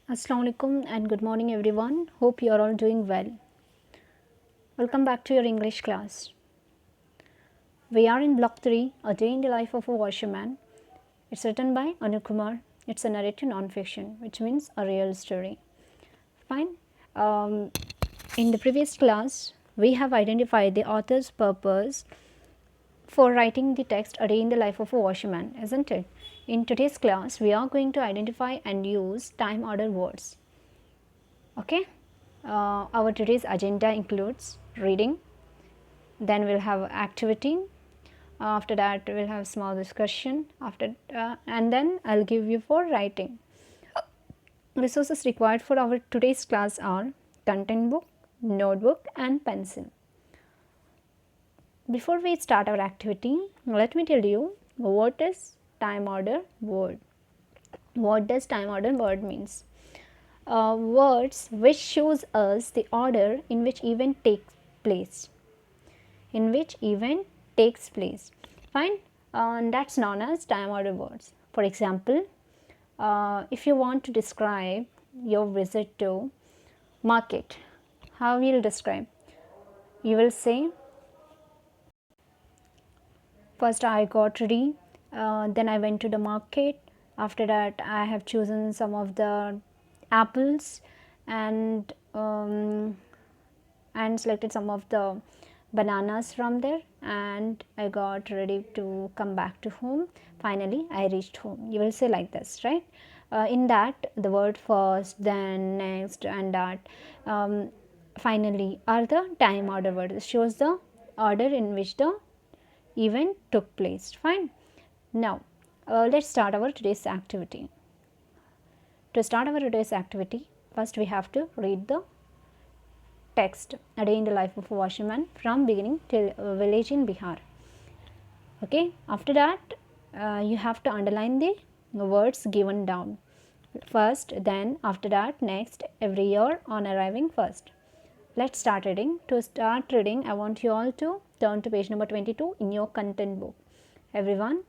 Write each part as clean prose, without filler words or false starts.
Assalamu alaikum and good morning everyone. Hope you are all doing well. Welcome back to your English class. We are in block 3, A Day in the Life of a Washerman. It's written by Anukumar. It's a narrative non-fiction, which means a real story. Fine. In the previous class, we have identified the author's purpose for writing the text A Day in the Life of a Washerman, isn't it? In today's class, we are going to identify and use time order words. Okay. Our today's agenda includes reading, then we'll have activity, after that we'll have small discussion and then I'll give you for writing. Resources required for our today's class are content book, notebook and pencil. Before we start our activity, let me tell you what is time order word. What does time order word means? Words which shows us the order in which event takes place. Fine. That's known as time order words. For example, if you want to describe your visit to market, how will you describe? You will say, first I got ready, then I went to the market. After that I have chosen some of the apples and selected some of the bananas from there, and I got ready to come back to home. Finally I reached home. You will say like this, right? In that the word first, then, next and that, finally are the time order words. It shows the order in which the event took place. Fine. Now let's start our today's activity. To start our today's activity, first we have to read the text A Day in the Life of a Washerman from beginning till village in Bihar. Okay, after that you have to underline the words given down. First, then, after that, next, every year, on arriving first. Let's start reading. To start reading, I want you all to turn to page number 22 in your content book. Everyone,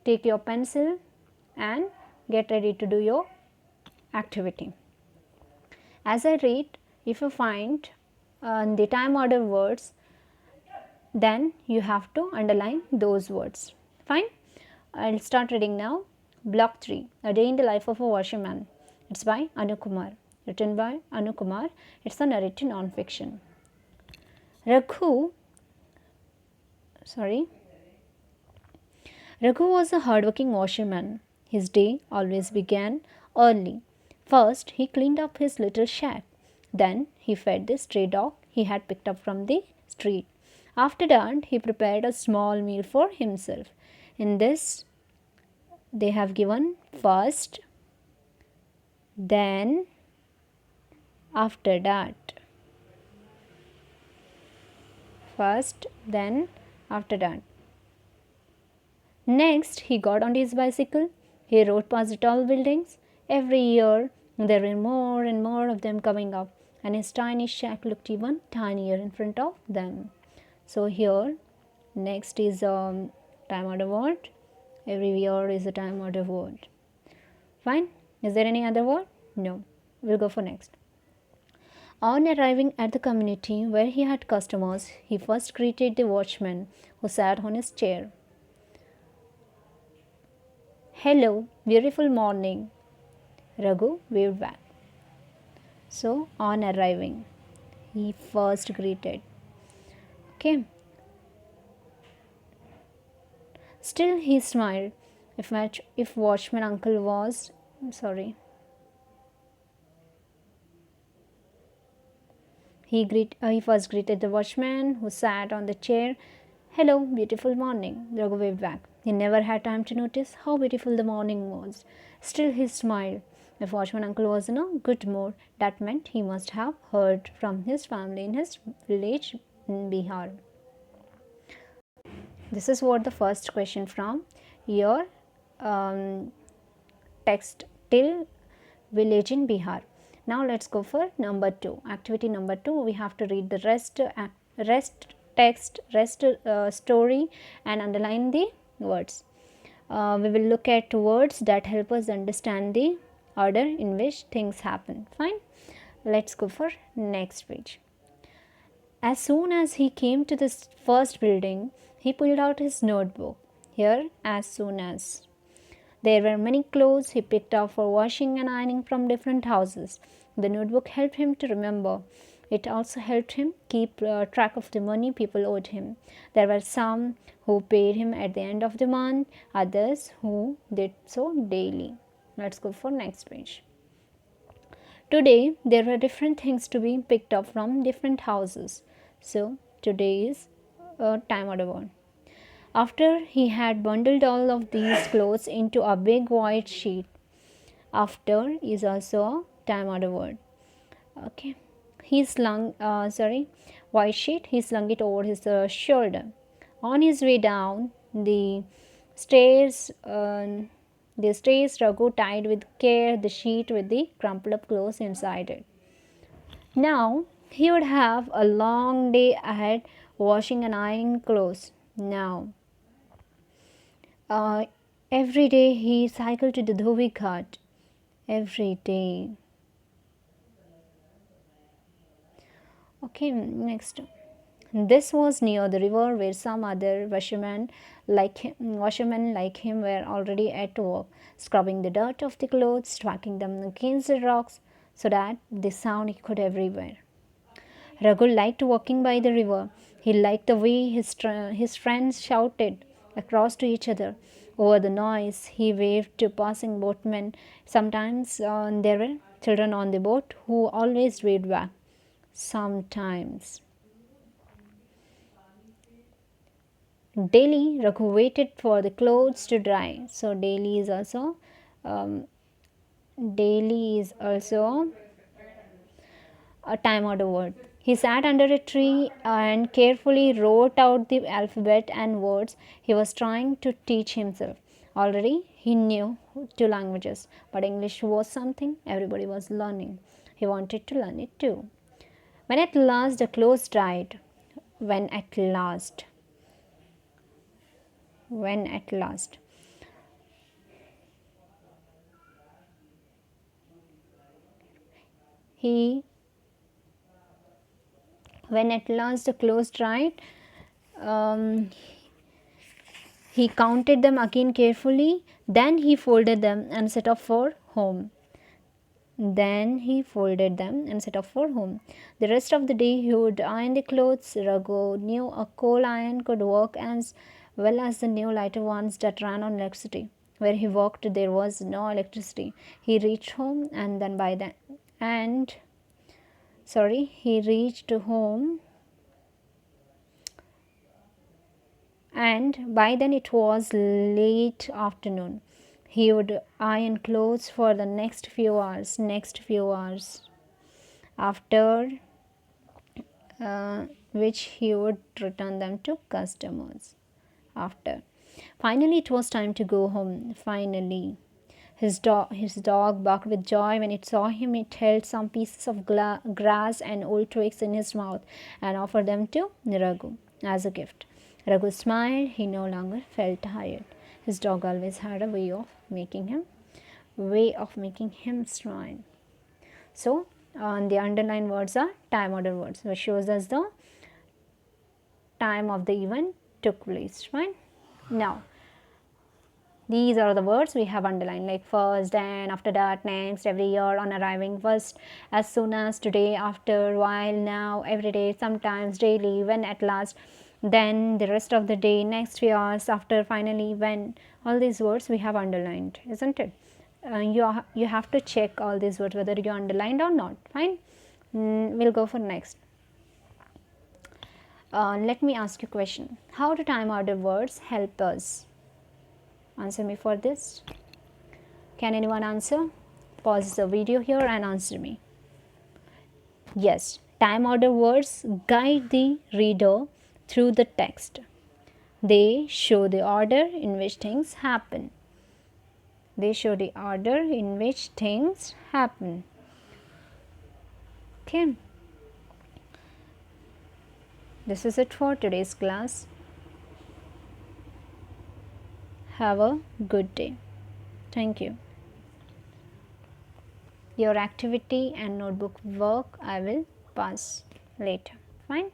take your pencil and get ready to do your activity. As I read, if you find the time order words, then you have to underline those words. Fine. I'll start reading now. Block 3, A Day in the Life of a Washerman. It's by Anukumar. Written by Anukumar. It's a narrative non-fiction. Raghu was a hardworking washerman. His day always began early. First, he cleaned up his little shack. Then, he fed the stray dog he had picked up from the street. After that, he prepared a small meal for himself. In this, they have given first, then, after that. First, then, after that. Next, he got on his bicycle. He rode past the tall buildings. Every year, there were more and more of them coming up, and his tiny shack looked even tinier in front of them. So here, next is time order word. Every year is a time order word. Fine. Is there any other word? No. We'll go for next. On arriving at the community where he had customers, he first greeted the watchman who sat on his chair. Hello, beautiful morning, Raghu waved back. So, on arriving, he first greeted. Okay. Still, he smiled. If watchman uncle was, He first greeted the watchman who sat on the chair. Hello, beautiful morning, Raghu waved back. He never had time to notice how beautiful the morning was. Still, he smiled. If watchman uncle was in a good mood, that meant he must have heard from his family in his village in Bihar. This is what the first question from your text till village in Bihar. Now let's go for number 2. Activity number 2. We have to read the rest story and underline the words. We will look at words that help us understand the order in which things happen. Fine. Let's go for next page. As soon as he came to this first building, he pulled out his notebook. Here, as soon as. There were many clothes he picked up for washing and ironing from different houses. The notebook helped him to remember. It also helped him keep track of the money people owed him. There were some who paid him at the end of the month, others who did so daily. Let's go for next page. Today, there were different things to be picked up from different houses. So, today is a time order word. After he had bundled all of these clothes into a big white sheet, after is also a time order word. Okay, he slung, white sheet, he slung it over his shoulder. On his way down the stairs, Raghu tied with care the sheet with the crumpled up clothes inside it. Now he would have a long day ahead washing and ironing clothes. Now, every day he cycled to the Dhobi Ghat. Every day. Okay, next. This was near the river where some other washermen like him were already at work, scrubbing the dirt off the clothes, striking them against the rocks so that the sound echoed everywhere. Raghu liked walking by the river. He liked the way his friends shouted across to each other. Over the noise, he waved to passing boatmen. Sometimes there were children on the boat who always waved back. Sometimes. Daily, Raghu waited for the clothes to dry. So daily is also a time order word. He sat under a tree and carefully wrote out the alphabet and words he was trying to teach himself. Already he knew 2 languages, but English was something everybody was learning. He wanted to learn it too. When at last the clothes dried, when at last, he when at last the clothes dried, he counted them again carefully. Then he folded them and set off for home. The rest of the day he would iron the clothes. Raghu knew a coal iron could work as well as the new lighter ones that ran on electricity. Where he worked there was no electricity. He reached home and then he reached home and by then it was late afternoon. He would iron clothes for the next few hours, after which he would return them to customers. Finally it was time to go home. His dog barked with joy when it saw him. It held some pieces of grass and old twigs in his mouth and offered them to Raghu as a gift. Raghu smiled. He no longer felt tired. His dog always had a way of making him smile. So, the underlined words are time order words, which shows us the time of the event took place. Right? Now, these are the words we have underlined, like first, then, after that, next, every year, on arriving, first, as soon as, today, after, while, now, every day, sometimes, daily, when, at last, then, the rest of the day, next few hours, after, finally, when. All these words we have underlined, isn't it? You have to check all these words whether you underlined or not. Fine. We'll go for next. Let me ask you a question. How do time order words help us? Answer me for this. Can anyone answer? Pause the video here and answer me. Yes, time order words guide the reader through the text. They show the order in which things happen. Okay. This is it for today's class. Have a good day. Thank you. Your activity and notebook work I will pass later. Fine.